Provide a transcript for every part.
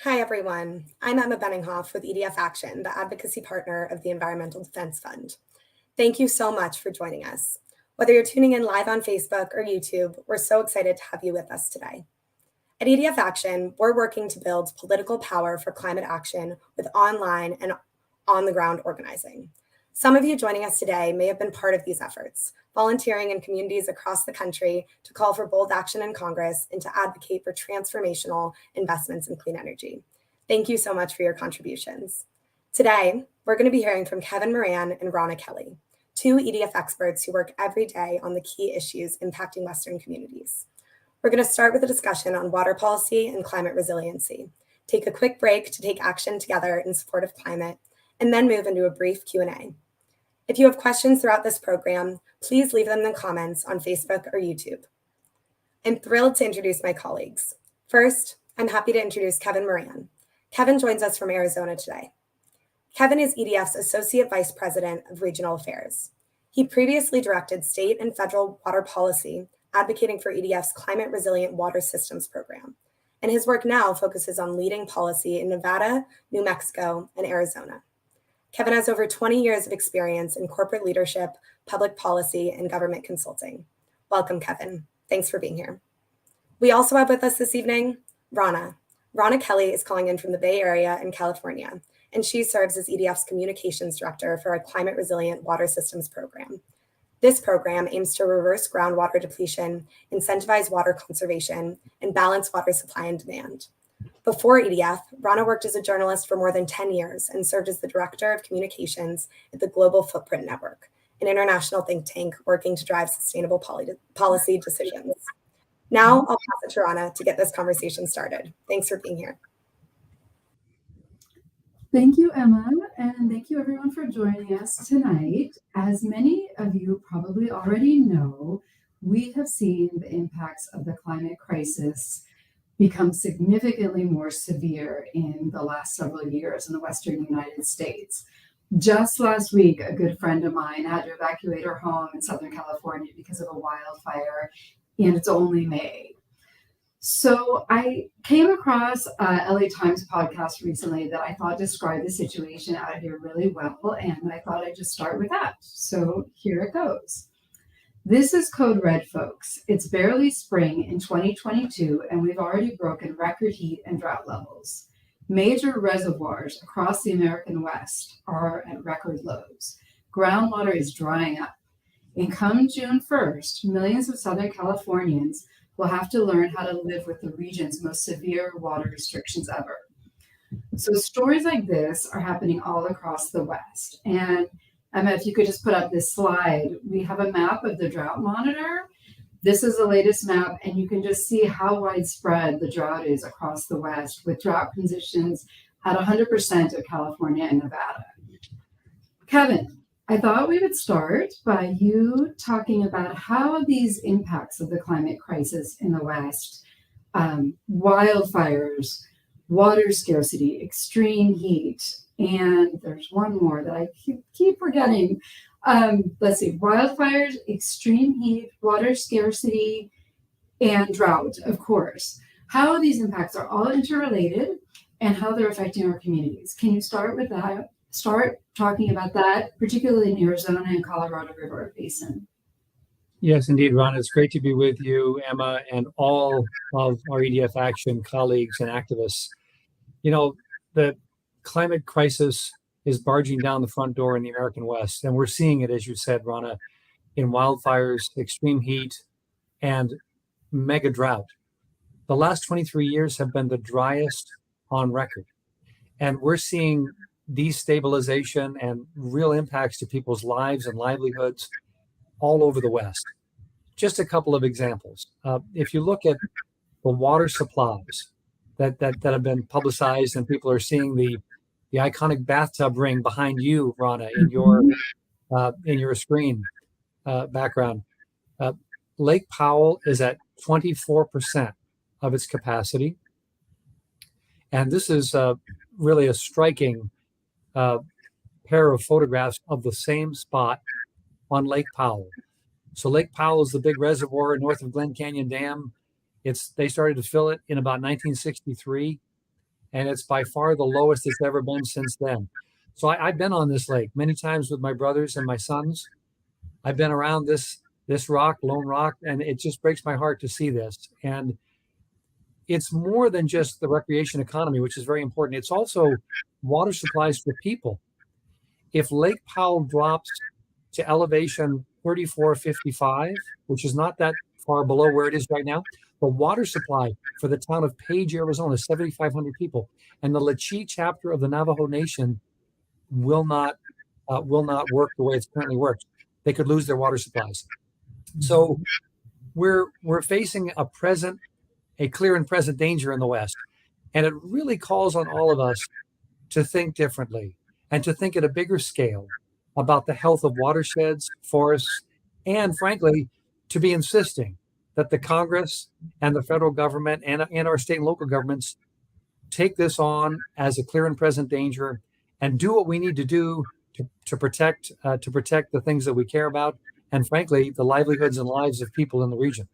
Hi, everyone. I'm Emma Benninghoff with EDF Action, the advocacy partner of the Environmental Defense Fund. Thank you so much for joining us. Whether you're tuning in live on Facebook or YouTube, we're so excited to have you with us today. At EDF Action, we're working to build political power for climate action with online and on-the-ground organizing. Some of you joining us today may have been part of these efforts, volunteering in communities across the country to call for bold action in Congress and to advocate for transformational investments in clean energy. Thank you so much for your contributions. Today, we're going to be hearing from Kevin Moran and Ronna Kelly, two EDF experts who work every day on the key issues impacting Western communities. We're going to start with a discussion on water policy and climate resiliency, take a quick break to take action together in support of climate, and then move into a brief Q&A. If you have questions throughout this program, please leave them in the comments on Facebook or YouTube. I'm thrilled to introduce my colleagues. First, I'm happy to introduce Kevin Moran. Kevin joins us from Arizona today. Kevin is EDF's Associate Vice President of Regional Affairs. He previously directed state and federal water policy, advocating for EDF's Climate Resilient Water Systems program, and his work now focuses on leading policy in Nevada, New Mexico, and Arizona. Kevin has over 20 years of experience in corporate leadership, public policy, and government consulting. Welcome, Kevin. Thanks for being here. We also have with us this evening, Ronna. Ronna Kelly is calling in from the Bay Area in California, and she serves as EDF's Communications Director for our Climate Resilient Water Systems program. This program aims to reverse groundwater depletion, incentivize water conservation, and balance water supply and demand. Before EDF, Ronna worked as a journalist for more than 10 years and served as the Director of Communications at the Global Footprint Network, an international think tank working to drive sustainable policy decisions. Now I'll pass it to Ronna to get this conversation started. Thanks for being here. Thank you, Emma, and thank you everyone for joining us tonight. As many of you probably already know, we have seen the impacts of the climate crisis become significantly more severe in the last several years in the Western United States. Just last week, a good friend of mine had to evacuate her home in Southern California because of a wildfire, and it's only May. So I came across a LA Times podcast recently that I thought described the situation out here really well, and I thought I'd just start with that. So here it goes. This is code red, folks. It's barely spring in 2022, and we've already broken record heat and drought levels. Major reservoirs across the American West are at record lows. Groundwater is drying up. And come June 1st, millions of Southern Californians will have to learn how to live with the region's most severe water restrictions ever. So stories like this are happening all across the West. And Emma, if you could just put up this slide, we have a map of the drought monitor. This is the latest map, and you can just see how widespread the drought is across the West, with drought conditions at 100% of California and Nevada. Kevin, I thought we would start by you talking about how these impacts of the climate crisis in the West, wildfires, water scarcity, extreme heat, and there's one more that I keep forgetting. Let's see, wildfires, extreme heat, water scarcity, and drought, of course. How these impacts are all interrelated and how they're affecting our communities. Can you start with that? Start talking about that, particularly in Arizona and Colorado River Basin. Yes, indeed, Ron. It's great to be with you, Emma, and all of our EDF Action colleagues and activists. You know, the climate crisis is barging down the front door in the American West, and we're seeing it, as you said, Ronna, in wildfires, extreme heat, and mega drought. The last 23 years have been the driest on record, and we're seeing destabilization and real impacts to people's lives and livelihoods all over the West. Just a couple of examples. If you look at the water supplies that have been publicized, and people are seeing the iconic bathtub ring behind you, Ronna, in your screen background. Lake Powell is at 24% of its capacity, and this is really a striking pair of photographs of the same spot on Lake Powell. So Lake Powell is the big reservoir north of Glen Canyon Dam. They started to fill it in about 1963. and it's by far the lowest it's ever been since then. So I've been on this lake many times with my brothers and my sons. I've been around this rock, Lone Rock, and it just breaks my heart to see this. And it's more than just the recreation economy, which is very important. It's also water supplies for people. If Lake Powell drops to elevation 3455, which is not that far below where it is right now, the water supply for the town of Page, Arizona, is 7,500 people, and the Lachee chapter of the Navajo Nation will not work the way it's currently works. They could lose their water supplies. So we're facing a clear and present danger in the West, and it really calls on all of us to think differently and to think at a bigger scale about the health of watersheds, forests, and frankly, to be insisting that the Congress and the federal government and our state and local governments take this on as a clear and present danger and do what we need to do to protect the things that we care about, and frankly, the livelihoods and lives of people in the region.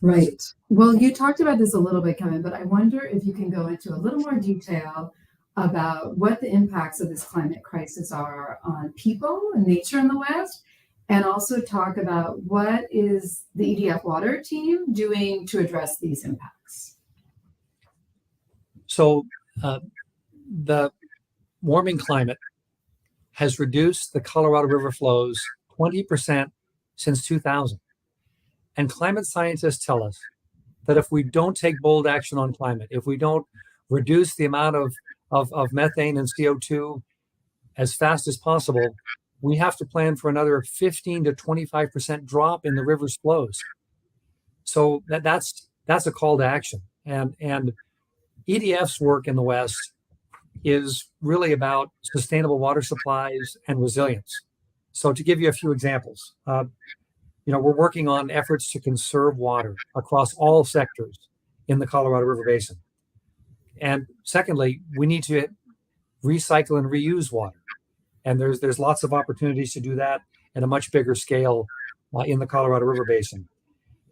Right. Well, you talked about this a little bit, Kevin, but I wonder if you can go into a little more detail about what the impacts of this climate crisis are on people and nature in the West, and also talk about what is the EDF water team doing to address these impacts. So the warming climate has reduced the Colorado River flows 20% since 2000. And climate scientists tell us that if we don't take bold action on climate, if we don't reduce the amount of methane and CO2 as fast as possible, we have to plan for another 15 to 25% drop in the river's flows. So that's a call to action. And EDF's work in the West is really about sustainable water supplies and resilience. So to give you a few examples, we're working on efforts to conserve water across all sectors in the Colorado River Basin. And secondly, we need to recycle and reuse water. And there's lots of opportunities to do that at a much bigger scale in the Colorado River Basin.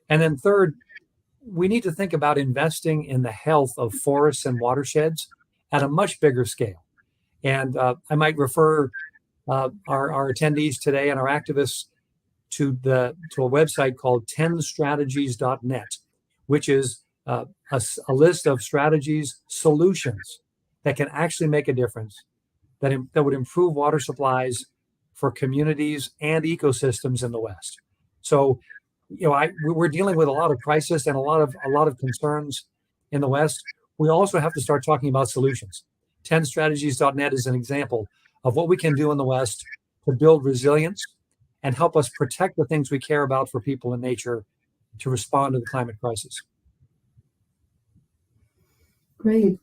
And then third, we need to think about investing in the health of forests and watersheds at a much bigger scale. And I might refer our attendees today and our activists to a website called 10strategies.net, which is a list of strategies, solutions that can actually make a difference, that would improve water supplies for communities and ecosystems in the West. So, we're dealing with a lot of crisis and a lot of concerns in the West. We also have to start talking about solutions. 10strategies.net is an example of what we can do in the West to build resilience and help us protect the things we care about for people and nature to respond to the climate crisis. Great.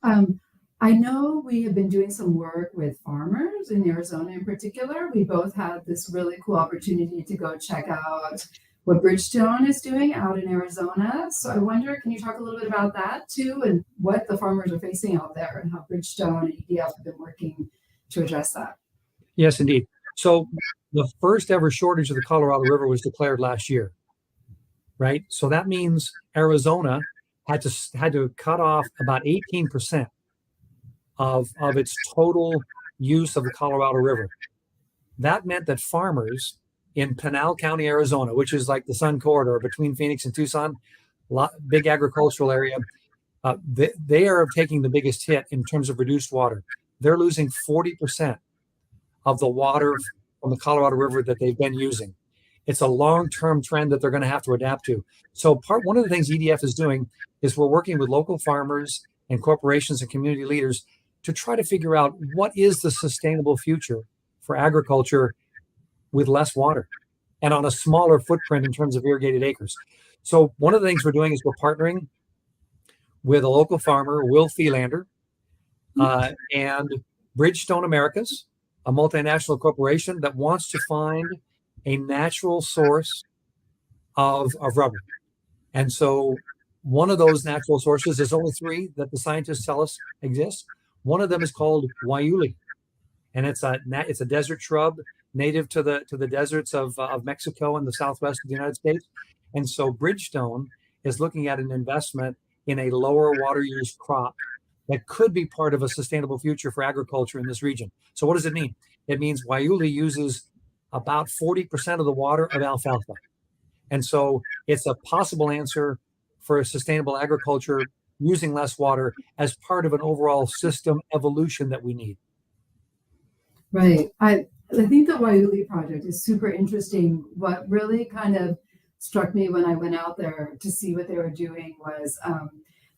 I know we have been doing some work with farmers in Arizona in particular. We both had this really cool opportunity to go check out what Bridgestone is doing out in Arizona. So I wonder, can you talk a little bit about that too, and what the farmers are facing out there and how Bridgestone and EDF have been working to address that? Yes, indeed. So the first ever shortage of the Colorado River was declared last year, right? So that means Arizona had to cut off about 18% of its total use of the Colorado River. That meant that farmers in Pinal County, Arizona, which is like the Sun Corridor between Phoenix and Tucson, big agricultural area, they are taking the biggest hit in terms of reduced water. They're losing 40% of the water from the Colorado River that they've been using. It's a long-term trend that they're going to have to adapt to. So one of the things EDF is doing is we're working with local farmers and corporations and community leaders to try to figure out what is the sustainable future for agriculture with less water and on a smaller footprint in terms of irrigated acres. So one of the things we're doing is we're partnering with a local farmer, Will Thielander, and Bridgestone Americas, a multinational corporation that wants to find a natural source of rubber. And so one of those natural sources, there's only three that the scientists tell us exist. One of them is called waiuli, and it's a desert shrub native to the deserts of Mexico and the southwest of the United States. And so Bridgestone is looking at an investment in a lower water use crop that could be part of a sustainable future for agriculture in this region. So what does it mean? It means Waiuli uses about 40% of the water of alfalfa. And so it's a possible answer for sustainable agriculture using less water as part of an overall system evolution that we need. Right. I think the Waiuli project is super interesting. What really kind of struck me when I went out there to see what they were doing was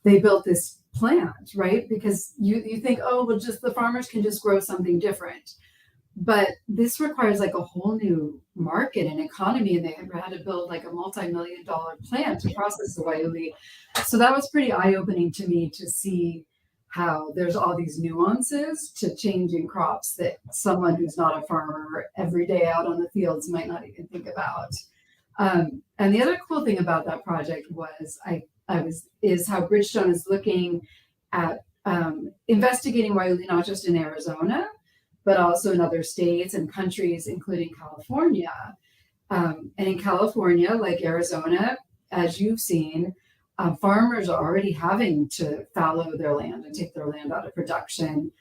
they built this plant, right? Because you think, oh, well, just the farmers can just grow something different. But this requires like a whole new market and economy, and they had to build like a multi-million-dollar plant to process the Waiuli. So that was pretty eye-opening to me to see how there's all these nuances to changing crops that someone who's not a farmer every day out on the fields might not even think about. And the other cool thing about that project was is how Bridgestone is looking at investigating Waiuli not just in Arizona, but also in other states and countries, including California. And in California, like Arizona, as you've seen, farmers are already having to fallow their land and take their land out of production,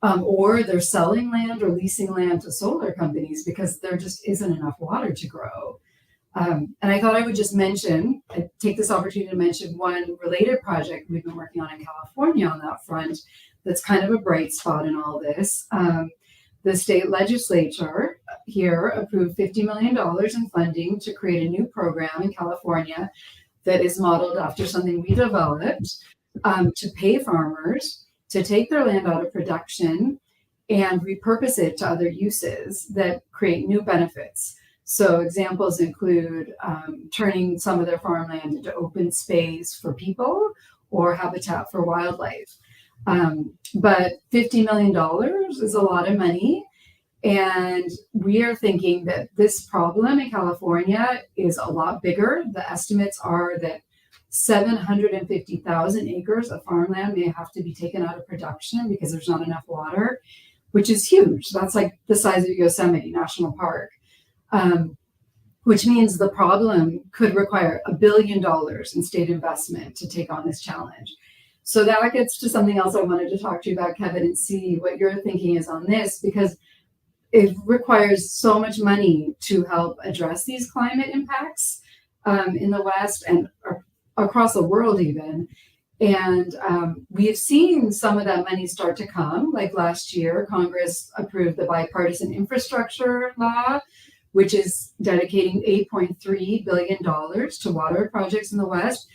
or they're selling land or leasing land to solar companies because there just isn't enough water to grow. And I thought I would just take this opportunity to mention one related project we've been working on in California on that front that's kind of a bright spot in all this. The state legislature here approved $50 million in funding to create a new program in California that is modeled after something we developed to pay farmers to take their land out of production and repurpose it to other uses that create new benefits. So examples include turning some of their farmland into open space for people or habitat for wildlife. But $50 million is a lot of money. And we are thinking that this problem in California is a lot bigger. The estimates are that 750,000 acres of farmland may have to be taken out of production because there's not enough water, which is huge. That's like the size of Yosemite National Park, which means the problem could require $1 billion in state investment to take on this challenge. So that gets to something else I wanted to talk to you about, Kevin, and see what your thinking is on this, because it requires so much money to help address these climate impacts in the West and across the world even. And we've seen some of that money start to come. Like last year, Congress approved the bipartisan infrastructure law, which is dedicating $8.3 billion to water projects in the West.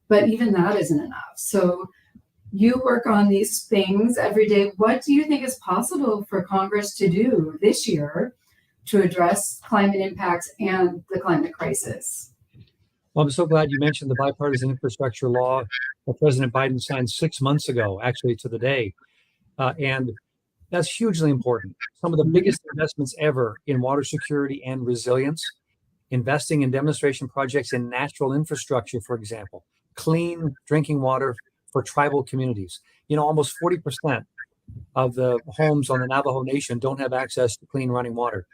But even that isn't enough. So you work on these things every day. What do you think is possible for Congress to do this year to address climate impacts and the climate crisis? Well, I'm so glad you mentioned the bipartisan infrastructure law that President Biden signed 6 months ago, actually to the day. And that's hugely important. Some of the biggest investments ever in water security and resilience, investing in demonstration projects in natural infrastructure, for example, clean drinking water for tribal communities. You know, almost 40% of the homes on the Navajo Nation don't have access to clean running water.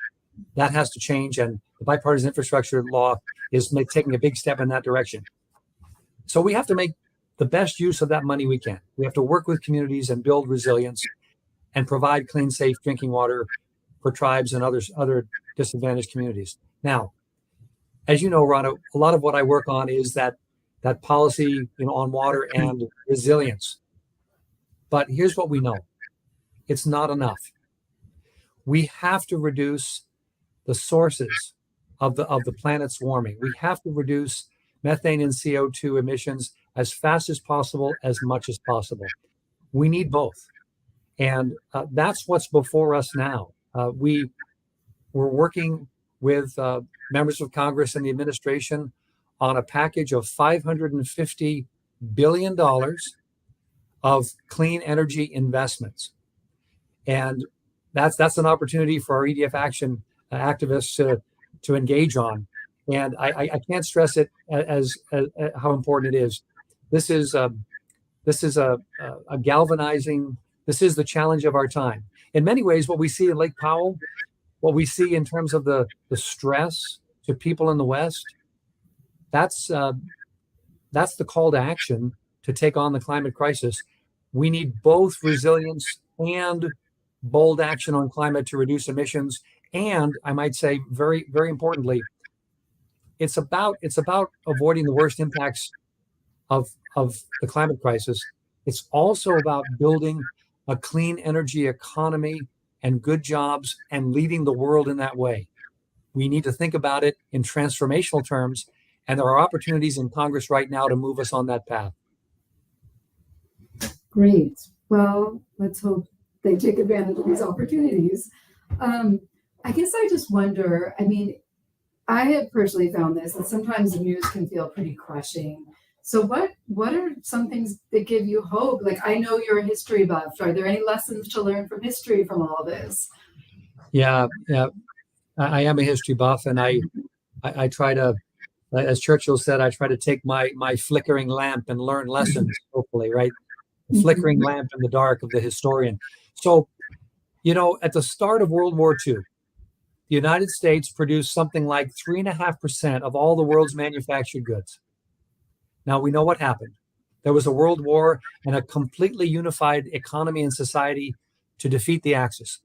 That has to change, and the bipartisan infrastructure law is taking a big step in that direction. So we have to make the best use of that money we can. We have to work with communities and build resilience and provide clean, safe drinking water for tribes and other disadvantaged communities. Now, as you know, Ronna, a lot of what I work on is that policy, on water and resilience. But here's what we know. It's not enough. We have to reduce the sources of the planet's warming. We have to reduce methane and CO2 emissions as fast as possible, as much as possible. We need both. And that's what's before us now. We're working with members of Congress and the administration on a package of $550 billion of clean energy investments. And that's an opportunity for our EDF Action activists to engage on. And I can't stress it as how important it is. This is a galvanizing. This is the challenge of our time. In many ways, what we see in Lake Powell, what we see in terms of the stress to people in the West, that's the call to action to take on the climate crisis, we need both resilience and bold action on climate to reduce emissions. And I might say, very, very importantly, it's about avoiding the worst impacts of the climate crisis. It's also about building a clean energy economy and good jobs and leading the world in that way. We need to think about it in transformational terms, and there are opportunities in Congress right now to move us on that path. Great. Well, let's hope they take advantage of these opportunities. I guess I just wonder, I mean, I have personally found this, that sometimes the news can feel pretty crushing. So what are some things that give you hope? Like, I know you're a history buff. Are there any lessons to learn from history from all this? Yeah. I am a history buff, and I try to, as Churchill said, I try to take my flickering lamp and learn lessons, hopefully, right? The flickering lamp in the dark of the historian. So, at the start of World War II, the United States produced something like 3.5% of all the world's manufactured goods. Now, we know what happened. There was a world war and a completely unified economy and society to defeat the Axis.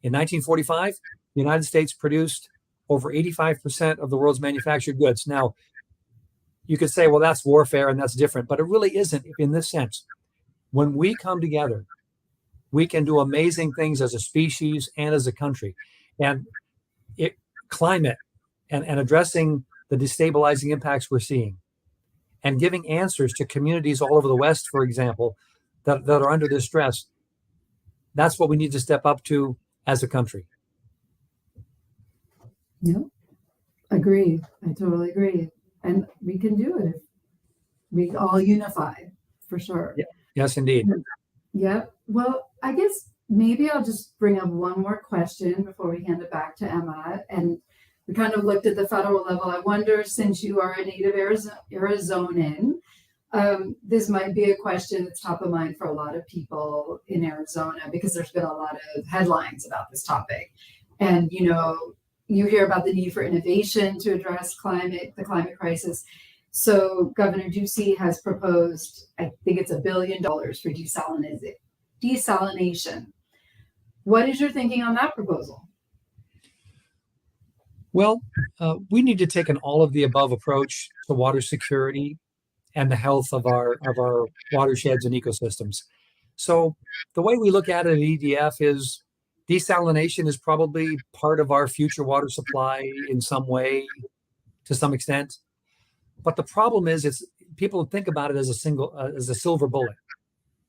In 1945, the United States produced over 85% of the world's manufactured goods. Now, you could say, well, that's warfare and that's different, but it really isn't in this sense. When we come together, we can do amazing things as a species and as a country. And climate and addressing the destabilizing impacts we're seeing and giving answers to communities all over the West, for example, that are under this stress, that's what we need to step up to as a country. Yep. Agree. I totally agree. And we can do it if we all unify, for sure. Yeah. Yes, indeed. Yep. Well, I guess maybe I'll just bring up one more question before we hand it back to Emma. And we kind of looked at the federal level. I wonder, since you are a native Arizonan, this might be a question that's top of mind for a lot of people in Arizona, because there's been a lot of headlines about this topic. And, you hear about the need for innovation to address the climate crisis. So Governor Ducey has proposed, I think it's $1 billion for desalination. What is your thinking on that proposal? Well, we need to take an all of the above approach to water security and the health of our watersheds and ecosystems. So the way we look at it at EDF is desalination is probably part of our future water supply in some way, to some extent. But the problem is, people think about it as a silver bullet,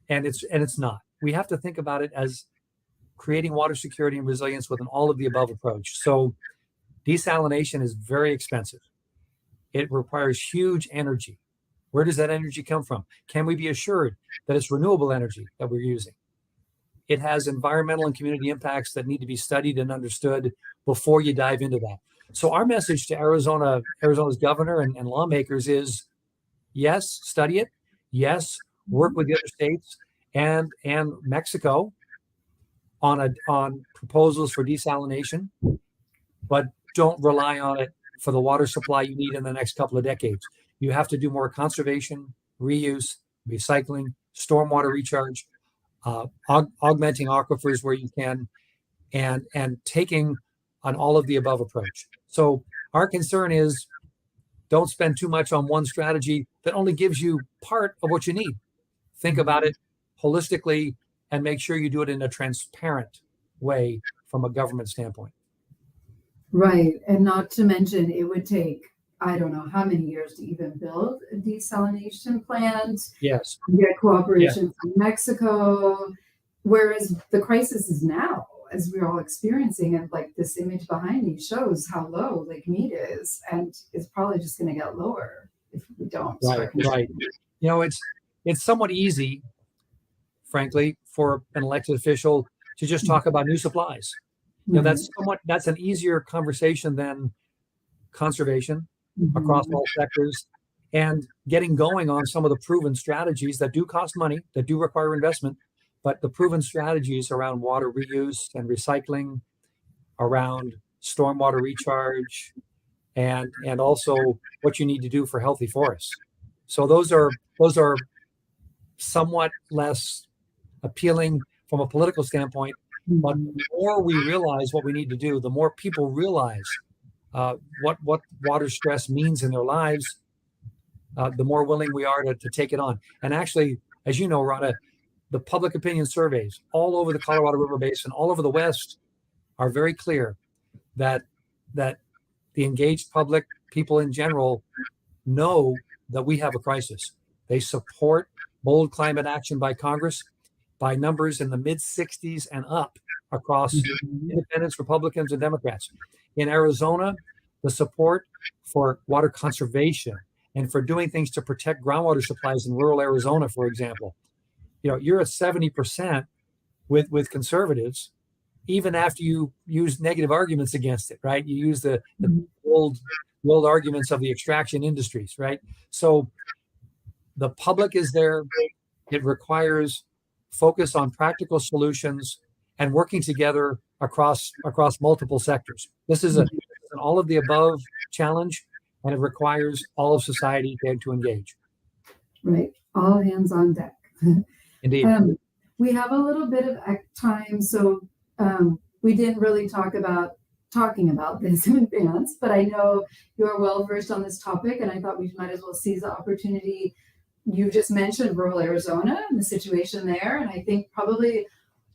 and it's not. We have to think about it as creating water security and resilience with an all of the above approach. So desalination is very expensive. It requires huge energy. Where does that energy come from? Can we be assured that it's renewable energy that we're using? It has environmental and community impacts that need to be studied and understood before you dive into that. So our message to Arizona's governor and lawmakers is, yes, study it. Yes, work with the other states and Mexico on proposals for desalination, but don't rely on it for the water supply you need in the next couple of decades. You have to do more conservation, reuse, recycling, stormwater recharge, augmenting aquifers where you can, and taking an all of the above approach. So our concern is, don't spend too much on one strategy that only gives you part of what you need. Think about it holistically and make sure you do it in a transparent way from a government standpoint. Right. And not to mention, it would take, I don't know how many years to even build a desalination plant. Yes. Get cooperation from Mexico. Whereas the crisis is now, as we're all experiencing, and like this image behind me shows how low Lake Mead is, and it's probably just going to get lower if we don't. Right. It's somewhat easy, frankly, for an elected official to just talk about new supplies. That's an easier conversation than conservation across all sectors and getting going on some of the proven strategies that do cost money, that do require investment, but the proven strategies around water reuse and recycling, around stormwater recharge, and also what you need to do for healthy forests. So those are somewhat less appealing from a political standpoint. But the more we realize what we need to do, the more people realize what water stress means in their lives, the more willing we are to take it on. And actually, as you know, Ronna, the public opinion surveys all over the Colorado River Basin, all over the West, are very clear that the engaged public, people in general, know that we have a crisis. They support bold climate action by Congress by numbers in the mid-60s and up across independents, Republicans, and Democrats. In Arizona, the support for water conservation and for doing things to protect groundwater supplies in rural Arizona, for example, you're at 70% with conservatives, even after you use negative arguments against it, right? You use the old arguments of the extraction industries, right? So the public is there. It requires focus on practical solutions and working together across multiple sectors. This is an all of the above challenge, and it requires all of society to engage. Right, all hands on deck. Indeed. We have a little bit of time, so we didn't really talking about this in advance, but I know you're well versed on this topic, and I thought we might as well seize the opportunity. You just mentioned rural Arizona and the situation there, and I think probably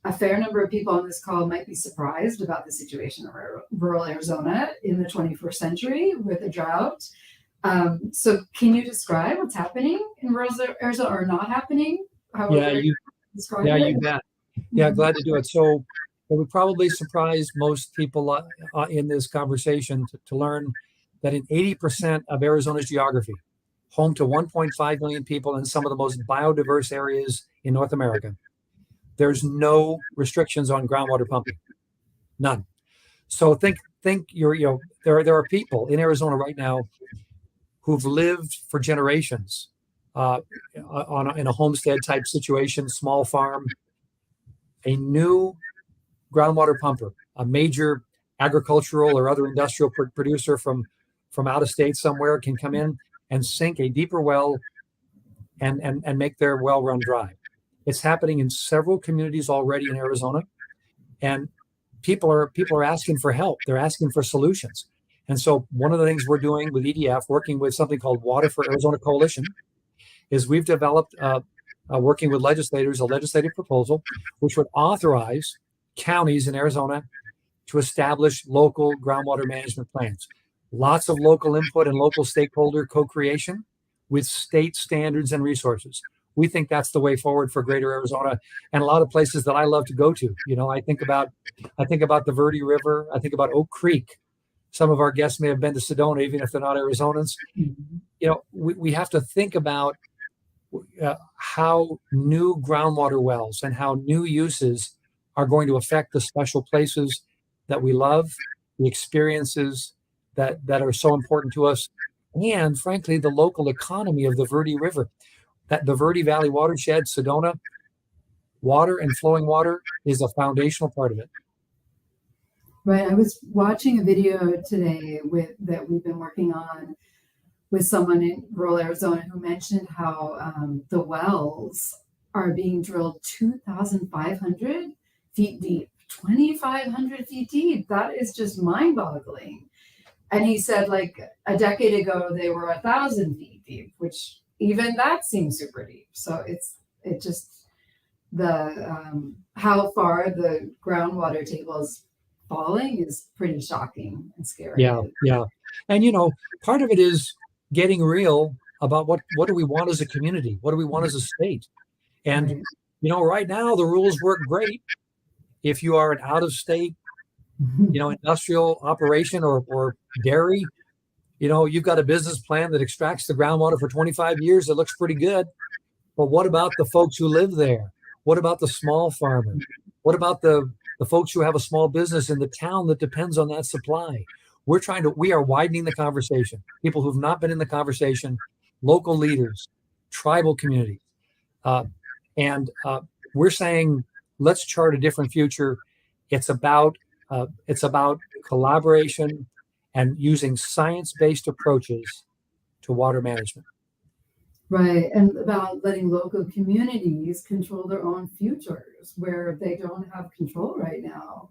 a fair number of people on this call might be surprised about the situation of rural Arizona in the 21st century with a drought. So can you describe what's happening in rural Arizona or not happening? You bet. Yeah, glad to do it. So it would probably surprise most people in this conversation to learn that in 80% of Arizona's geography, home to 1.5 million people in some of the most biodiverse areas in North America, there's no restrictions on groundwater pumping, none. So think there are people in Arizona right now who've lived for generations in a homestead type situation, small farm. A new groundwater pumper, a major agricultural or other industrial producer from out of state somewhere, can come in and sink a deeper well and make their well run dry. It's happening in several communities already in Arizona, and people are asking for help. They're asking for solutions. And so one of the things we're doing with EDF, working with something called Water for Arizona Coalition, is we've developed, working with legislators, a legislative proposal which would authorize counties in Arizona to establish local groundwater management plans. Lots of local input and local stakeholder co-creation with state standards and resources. We think that's the way forward for Greater Arizona and a lot of places that I love to go to. I think about the Verde River. I think about Oak Creek. Some of our guests may have been to Sedona, even if they're not Arizonans. We have to think about how new groundwater wells and how new uses are going to affect the special places that we love, the experiences that are so important to us, and frankly, the local economy of the Verde River. That the Verde Valley watershed, Sedona, water and flowing water is a foundational part of it. Right. I was watching a video today that we've been working on with someone in rural Arizona who mentioned how the wells are being drilled 2,500 feet deep, 2,500 feet deep. That is just mind-boggling. And he said, like, a decade ago, they were 1,000 feet deep, which even that seems super deep. So it just the how far the groundwater table is falling is pretty shocking and scary. Yeah. And part of it is getting real about what do we want as a community? What do we want as a state? And right now the rules work great if you are an out-of-state industrial operation or dairy. You've got a business plan that extracts the groundwater for 25 years. It looks pretty good. But what about the folks who live there? What about the small farmer? What about the folks who have a small business in the town that depends on that supply? We are widening the conversation. People who've not been in the conversation, local leaders, tribal communities. And we're saying, let's chart a different future. It's about collaboration and using science-based approaches to water management. Right. And about letting local communities control their own futures where they don't have control right now.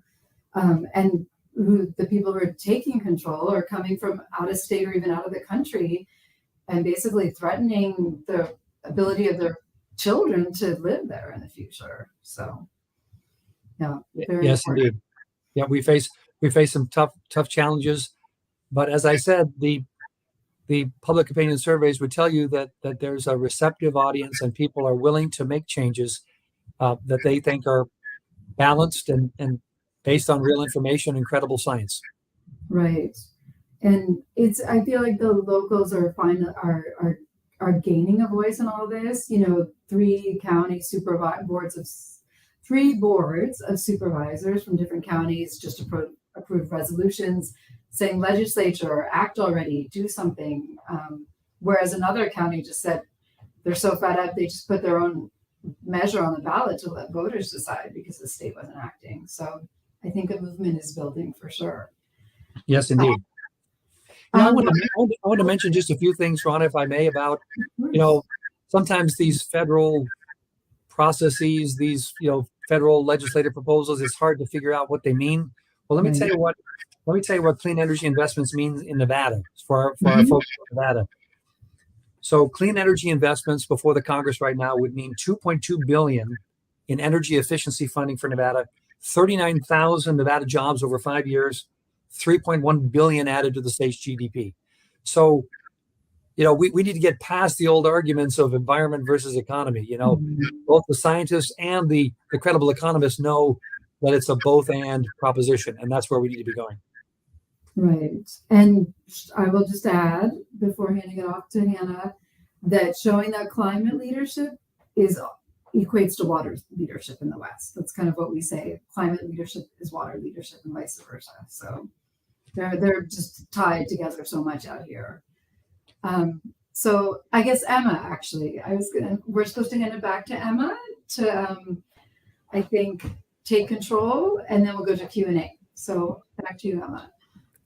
And the people who are taking control are coming from out of state or even out of the country and basically threatening the ability of their children to live there in the future. So, yeah, very Yes, important. indeed. Yeah, we face some tough challenges, but as I said, the public opinion surveys would tell you that there's a receptive audience and people are willing to make changes that they think are balanced and based on real information and credible science. Right. And I feel like the locals are gaining a voice in all this. You know, three boards of supervisors from different counties just approved resolutions saying legislature act already, do something. Whereas another county just said they're so fed up they just put their own measure on the ballot to let voters decide because the state wasn't acting. So I think a movement is building for sure. Yes, indeed. I Um, want to mention just a few things, Ronna, if I may, about, sometimes these federal processes, these, federal legislative proposals, it's hard to figure out what they mean. Well, let me tell you what clean energy investments means in Nevada for our folks in Nevada. So clean energy investments before the Congress right now would mean 2.2 billion in energy efficiency funding for Nevada, 39,000 Nevada jobs over 5 years, 3.1 billion added to the state's GDP. So, we need to get past the old arguments of environment versus economy. Both the scientists and the credible economists know that it's a both and proposition, and that's where we need to be going. Right. And I will just add before handing it off to Hannah that showing that climate leadership equates to water leadership in the West. That's kind of what we say. Climate leadership is water leadership and vice versa. So they're just tied together so much out here. So I guess Emma, actually, we're supposed to hand it back to Emma to, I think, take control, and then we'll go to Q&A. So back to you, Emma.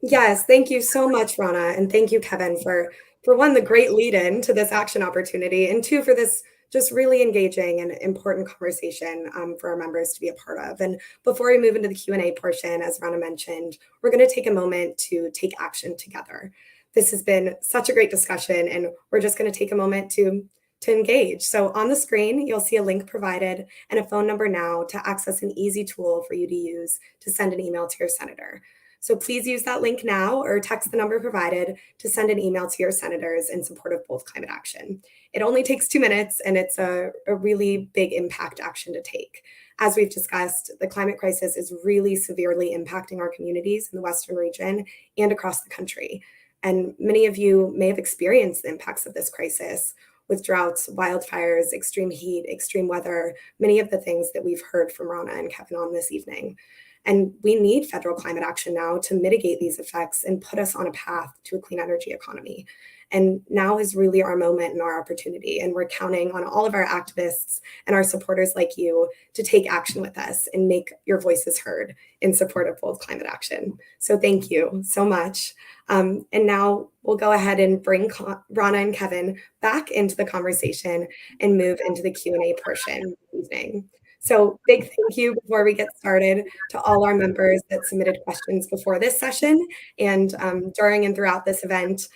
Yes, thank you so much, Ronna, and thank you, Kevin, for one, the great lead-in to this action opportunity, and two, for this just really engaging and important conversation for our members to be a part of. And before we move into the Q&A portion, as Ronna mentioned, we're going to take a moment to take action together. This has been such a great discussion, and we're just going to take a moment to engage. So on the screen, you'll see a link provided and a phone number now to access an easy tool for you to use to send an email to your senator. So please use that link now or text the number provided to send an email to your senators in support of both climate action. It only takes 2 minutes, and it's a really big impact action to take. As we've discussed, the climate crisis is really severely impacting our communities in the Western region and across the country. And many of you may have experienced the impacts of this crisis with droughts, wildfires, extreme heat, extreme weather, many of the things that we've heard from Ronna and Kevin on this evening. And we need federal climate action now to mitigate these effects and put us on a path to a clean energy economy. And now is really our moment and our opportunity. And we're counting on all of our activists and our supporters like you to take action with us and make your voices heard in support of both climate action. So thank you so much. And now we'll go ahead and bring Ronna and Kevin back into the conversation and move into the Q&A portion this evening. So big thank you before we get started to all our members that submitted questions before this session and during and throughout this event.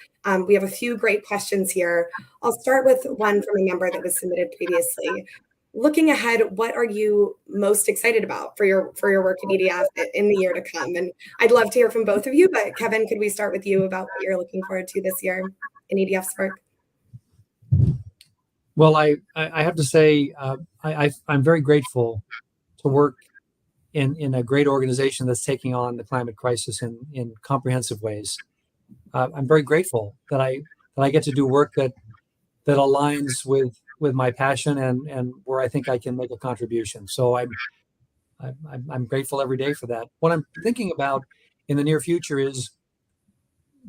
We have a few great questions here. I'll start with one from a member that was submitted previously. Looking ahead, what are you most excited about for your work at EDF in the year to come? And I'd love to hear from both of you, but Kevin, could we start with you about what you're looking forward to this year in EDF's work? Well, I have to say, I'm very grateful to work in a great organization that's taking on the climate crisis in comprehensive ways. I'm very grateful that I get to do work that aligns with my passion and where I think I can make a contribution. So I'm grateful every day for that. What I'm thinking about in the near future is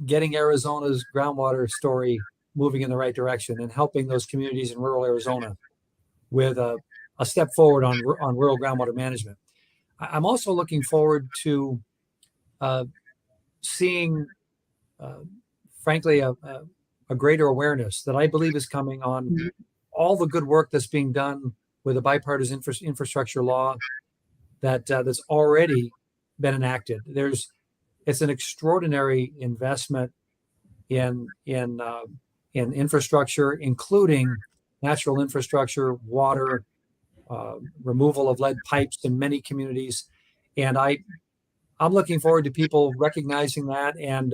getting Arizona's groundwater story moving in the right direction and helping those communities in rural Arizona with a step forward on rural groundwater management. I'm also looking forward to seeing, frankly, a greater awareness that I believe is coming on all the good work that's being done with a bipartisan infrastructure law that's already been enacted. It's an extraordinary investment in infrastructure, including natural infrastructure, water, removal of lead pipes in many communities, and I'm looking forward to people recognizing that and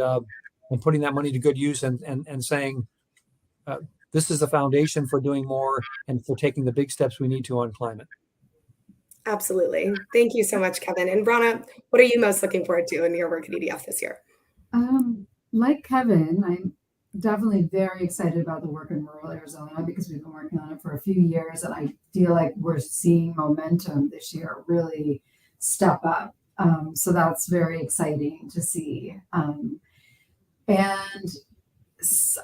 putting that money to good use and saying this is the foundation for doing more and for taking the big steps we need to on climate. Absolutely. Thank you so much, Kevin. And Ronna, what are you most looking forward to in your work at EDF this year? Like Kevin, I'm definitely very excited about the work in rural Arizona because we've been working on it for a few years, and I feel like we're seeing momentum this year really step up. So that's very exciting to see. And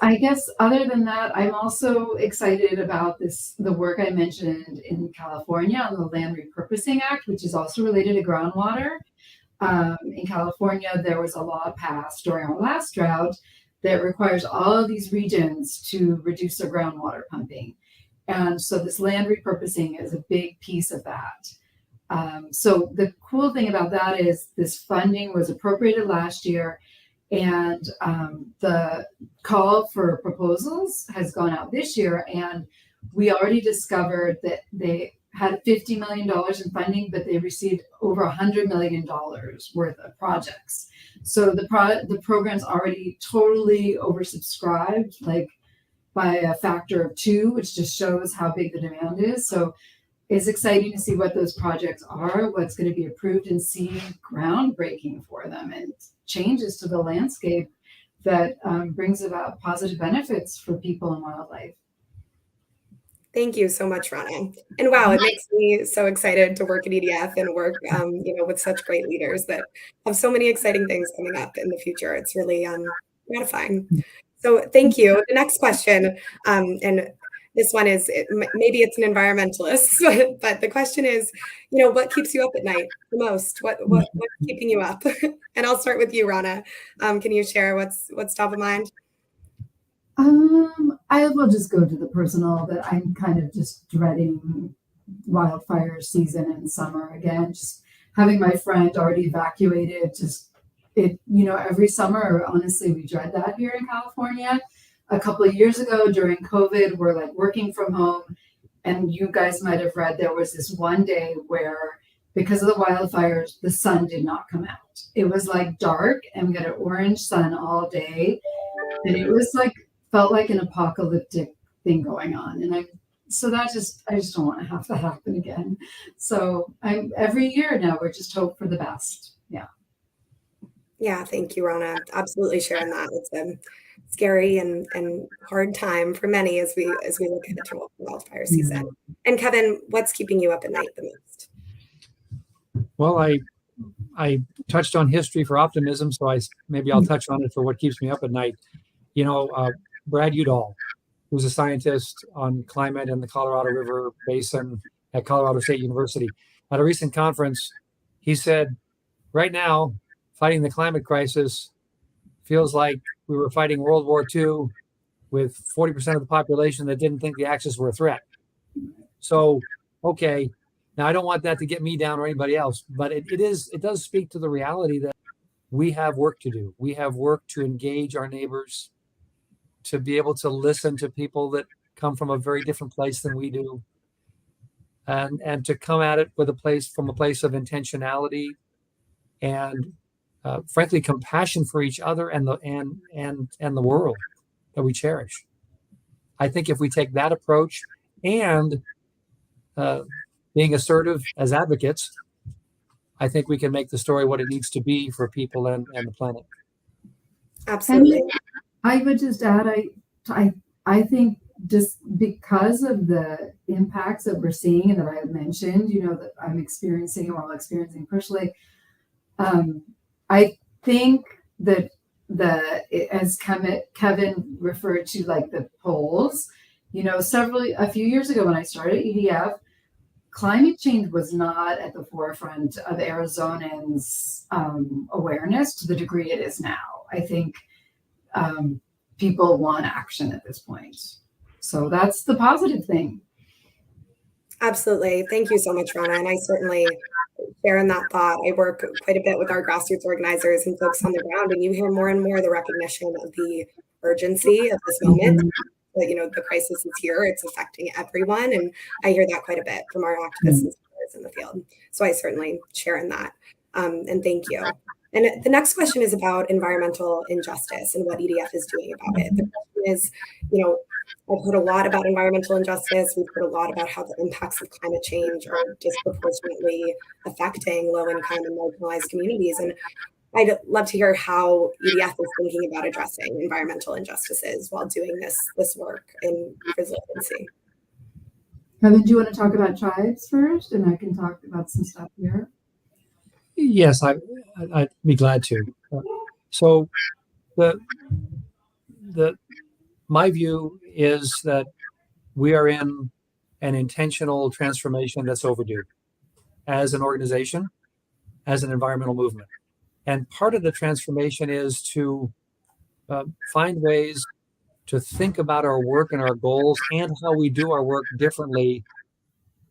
I guess other than that, I'm also excited about the work I mentioned in California on the Land Repurposing Act, which is also related to groundwater. In California, there was a law passed during our last drought that requires all of these regions to reduce their groundwater pumping. And so this land repurposing is a big piece of that. So the cool thing about that is this funding was appropriated last year, and the call for proposals has gone out this year, and we already discovered that they had $50 million in funding, but they received over $100 million worth of projects. So the program's already totally oversubscribed, like by a factor of 2, which just shows how big the demand is. So it's exciting to see what those projects are, what's going to be approved, and see groundbreaking for them and changes to the landscape that brings about positive benefits for people and wildlife. Thank you so much, Ronna. And wow, it makes me so excited to work at EDF and work, with such great leaders that have so many exciting things coming up in the future. It's really gratifying. So thank you. The next question, and this one is, maybe it's an environmentalist, but the question is, what keeps you up at night the most? What's keeping you up? And I'll start with you, Ronna. Can you share what's top of mind? I will just go to the personal that I'm kind of just dreading wildfire season in summer again. Just having my friend already evacuated, every summer, honestly, we dread that here in California. A couple of years ago during COVID, we're like working from home, and you guys might have read there was this one day where because of the wildfires, the sun did not come out. It was like dark and we got an orange sun all day. And it was felt like an apocalyptic thing going on. And I just don't want to have that happen again. So every year now, we're just hope for the best. Yeah. Yeah. Thank you, Ronna. Absolutely sharing that. It's a scary and hard time for many as we look ahead to wildfire season. And Kevin, what's keeping you up at night the most? Well, I touched on history for optimism, so maybe I'll touch on it for what keeps me up at night. Brad Udall, who's a scientist on climate in the Colorado River Basin at Colorado State University, at a recent conference, he said, right now, fighting the climate crisis feels like we were fighting World War II with 40% of the population that didn't think the Axis were a threat. So, okay, now I don't want that to get me down or anybody else, but it does speak to the reality that we have work to do. We have work to engage our neighbors, to be able to listen to people that come from a very different place than we do, and to come at it from a place of intentionality and frankly compassion for each other and the world that we cherish. I think if we take that approach and being assertive as advocates, I think we can make the story what it needs to be for people and the planet. Absolutely. I would just add, I think just because of the impacts that we're seeing and that I have mentioned, that I'm experiencing or I'm experiencing personally, I think that as Kevin referred to, like the polls, a few years ago when I started EDF, climate change was not at the forefront of Arizonans' awareness to the degree it is now. I think people want action at this point. So that's the positive thing. Absolutely. Thank you so much, Ronna. And I certainly share in that thought. I work quite a bit with our grassroots organizers and folks on the ground, and you hear more and more the recognition of the urgency of this moment. That, the crisis is here, it's affecting everyone. And I hear that quite a bit from our activists and supporters in the field. So I certainly share in that. And thank you. And the next question is about environmental injustice and what EDF is doing about it. The question is, I've heard a lot about environmental injustice. We've heard a lot about how the impacts of climate change are disproportionately affecting low-income and marginalized communities. And I'd love to hear how EDF is thinking about addressing environmental injustices while doing this work in resiliency. Kevin, do you want to talk about tribes first, and I can talk about some stuff here? Yes, I'd be glad to. So my view is that we are in an intentional transformation that's overdue as an organization, as an environmental movement. And part of the transformation is to find ways to think about our work and our goals and how we do our work differently,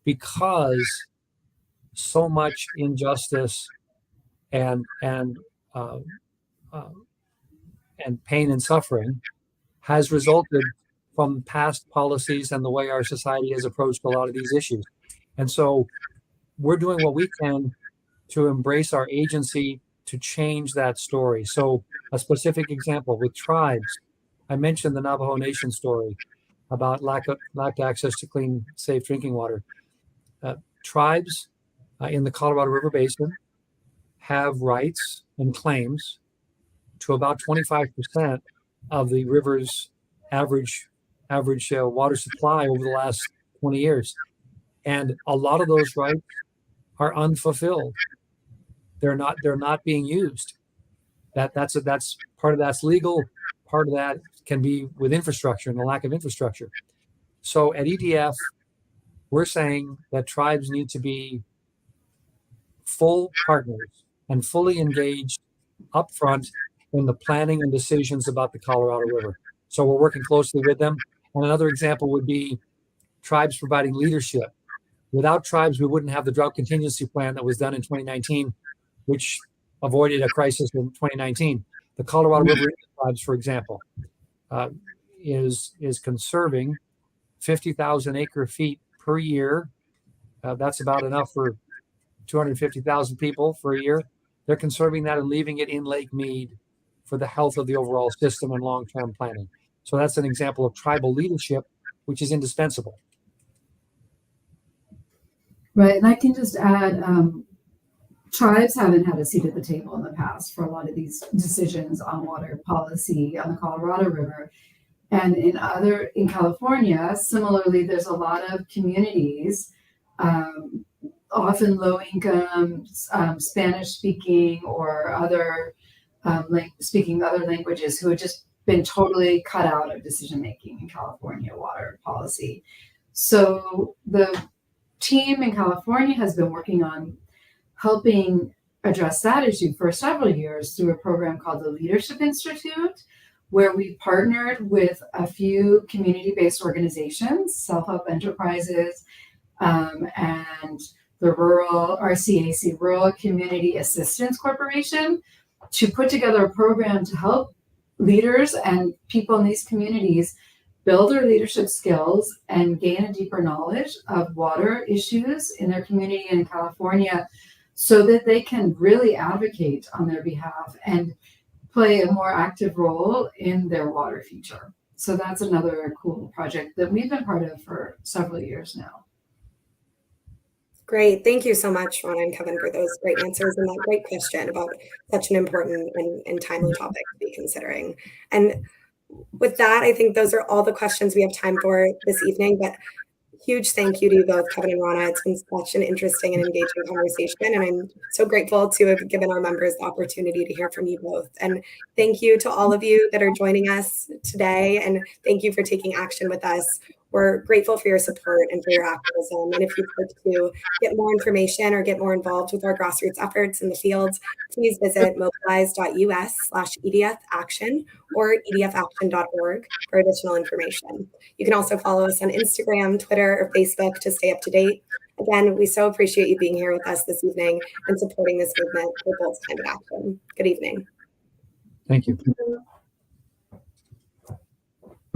because so much injustice and pain and suffering has resulted from past policies and the way our society has approached a lot of these issues. And so we're doing what we can to embrace our agency to change that story. So a specific example with tribes, I mentioned the Navajo Nation story about lack of access to clean, safe drinking water. Tribes in the Colorado River Basin have rights and claims to about 25% of the river's average water supply over the last 20 years. And a lot of those rights are unfulfilled. They're not being used. That's part of that's legal. Part of that can be with infrastructure and the lack of infrastructure. So at EDF, we're saying that tribes need to be full partners and fully engaged upfront in the planning and decisions about the Colorado River. So we're working closely with them. And another example would be tribes providing leadership. Without tribes, we wouldn't have the drought contingency plan that was done in 2019, which avoided a crisis in 2019. The Colorado River tribes, for example, is conserving 50,000 acre feet per year. That's about enough for 250,000 people for a year. They're conserving that and leaving it in Lake Mead for the health of the overall system and long-term planning. So that's an example of tribal leadership, which is indispensable. Right, and I can just add, tribes haven't had a seat at the table in the past for a lot of these decisions on water policy on the Colorado River. And in California, similarly, there's a lot of communities, often low income, Spanish speaking or other speaking other languages, who have just been totally cut out of decision making in California water policy. So the team in California has been working on helping address that issue for several years through a program called the Leadership Institute, where we partnered with a few community-based organizations, self-help enterprises, and the RCAC, Rural Community Assistance Corporation, to put together a program to help leaders and people in these communities build their leadership skills and gain a deeper knowledge of water issues in their community in California, so that they can really advocate on their behalf and play a more active role in their water future. So that's another cool project that we've been part of for several years now. Great. Thank you so much, Ronna and Kevin, for those great answers and that great question about such an important and timely topic to be considering. And with that, I think those are all the questions we have time for this evening. But huge thank you to you both, Kevin and Ronna. It's been such an interesting and engaging conversation, and I'm so grateful to have given our members the opportunity to hear from you both. And thank you to all of you that are joining us today, and thank you for taking action with us. We're grateful for your support and for your activism. And if you'd like to get more information or get more involved with our grassroots efforts in the field, please visit mobilize.us/EDF action or edfaction.org for additional information. You can also follow us on Instagram, Twitter, or Facebook to stay up to date. Again, we so appreciate you being here with us this evening and supporting this movement for both climate action. Good evening. Thank you.